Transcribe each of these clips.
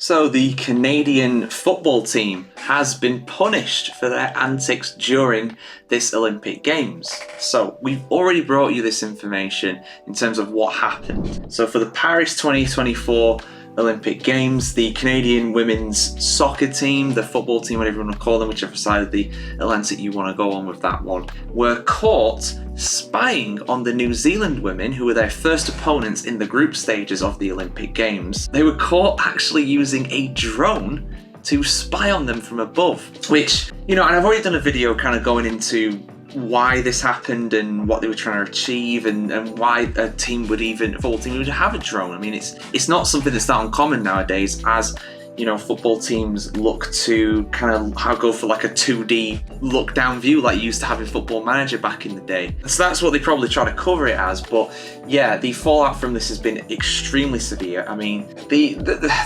So the Canadian football team has been punished for their antics during this Olympic Games. So we've already brought you this information in terms of what happened. So for the Paris 2024 Olympic Games, the Canadian women's soccer team, the football team, whatever you want to call them, whichever side of the Atlantic you want to go on with that one, were caught spying on the New Zealand women, who were their first opponents in the group stages of the Olympic Games. They were caught actually using a drone to spy on them from above, which, you know, and I've already done a video kind of going into why this happened and what they were trying to achieve and why a football team would have a drone. I mean, it's not something that's that uncommon nowadays, as you know, football teams look to kind of go for like a 2D look down view like you used to have in Football Manager back in the day. So that's what they probably try to cover it as. But yeah, the fallout from this has been extremely severe. I mean, the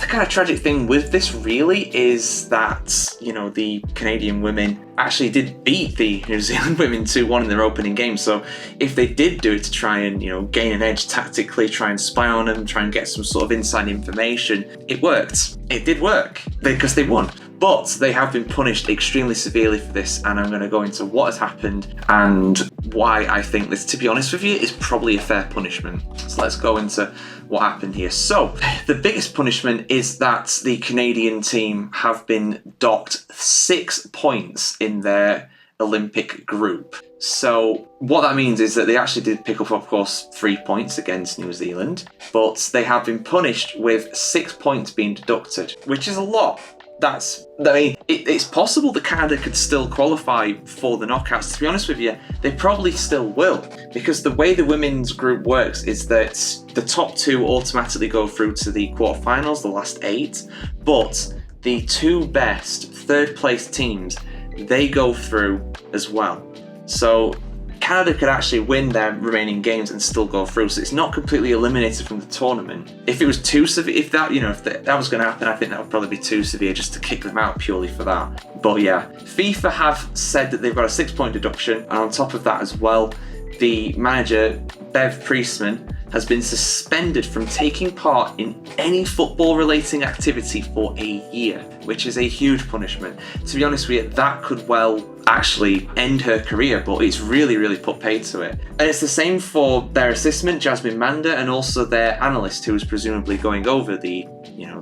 kind of tragic thing with this really is that, you know, the Canadian women actually did beat the New Zealand women 2-1 in their opening game. So if they did do it to try and, you know, gain an edge tactically, try and spy on them, try and get some sort of inside information, it worked. It did work because they won. But they have been punished extremely severely for this, and I'm going to go into what has happened and why I think this, to be honest with you, is probably a fair punishment. So let's go into what happened here. So the biggest punishment is that the Canadian team have been docked 6 points in their Olympic group. So what that means is that they actually did pick up, of course, 3 points against New Zealand, but they have been punished with 6 points being deducted, which is a lot. It's possible that Canada could still qualify for the knockouts. To be honest with you, they probably still will, because the way the women's group works is that the top 2 automatically go through to the quarterfinals, the last 8, but the 2 best third place teams, they go through as well. So Canada could actually win their remaining games and still go through, so it's not completely eliminated from the tournament. If it was too severe, if that was going to happen, I think that would probably be too severe just to kick them out purely for that. But yeah, FIFA have said that they've got a 6-point deduction, and on top of that as well, the manager, Bev Priestman, has been suspended from taking part in any football-relating activity for a year, which is a huge punishment. To be honest with you, that could well actually end her career, but it's really, really put paid to it. And it's the same for their assistant, Jasmine Manda, and also their analyst, who was presumably going over the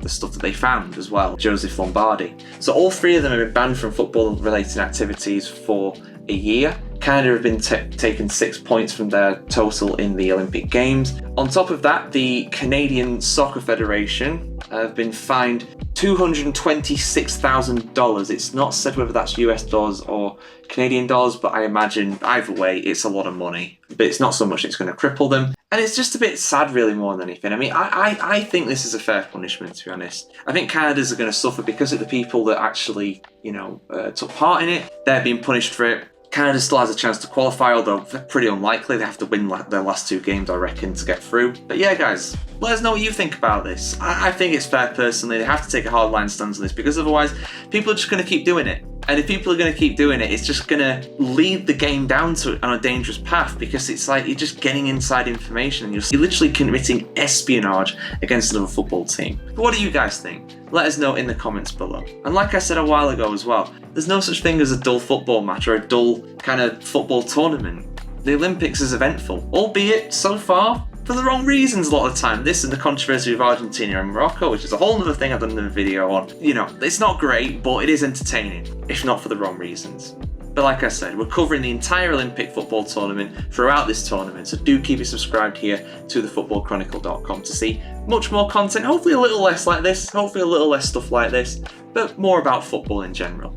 stuff that they found as well, Joseph Lombardi. So all 3 of them have been banned from football-related activities for a year. Canada have been taken 6 points from their total in the Olympic Games. On top of that, the Canadian Soccer Federation have been fined $226,000. It's not said whether that's US dollars or Canadian dollars, but I imagine either way it's a lot of money. But it's not so much it's going to cripple them. And it's just a bit sad, really, more than anything. I mean, I think this is a fair punishment, to be honest. I think Canada's are going to suffer because of the people that actually, took part in it. They're being punished for it. Canada still has a chance to qualify, although pretty unlikely. They have to win their last 2 games, I reckon, to get through. But yeah, guys, let us know what you think about this. I think it's fair, personally. They have to take a hardline stance on this, because otherwise people are just going to keep doing it. And if people are going to keep doing it, it's just going to lead the game down on a dangerous path, because it's like you're just getting inside information and you're literally committing espionage against another football team. But what do you guys think? Let us know in the comments below. And like I said a while ago as well, there's no such thing as a dull football match or a dull kind of football tournament. The Olympics is eventful, albeit so far for the wrong reasons a lot of the time. This and the controversy of Argentina and Morocco, which is a whole other thing I've done another video on. It's not great, but it is entertaining, if not for the wrong reasons. But like I said, we're covering the entire Olympic football tournament throughout this tournament, so do keep it subscribed here to thefootballchronicle.com to see much more content, hopefully a little less like this, hopefully a little less stuff like this, but more about football in general.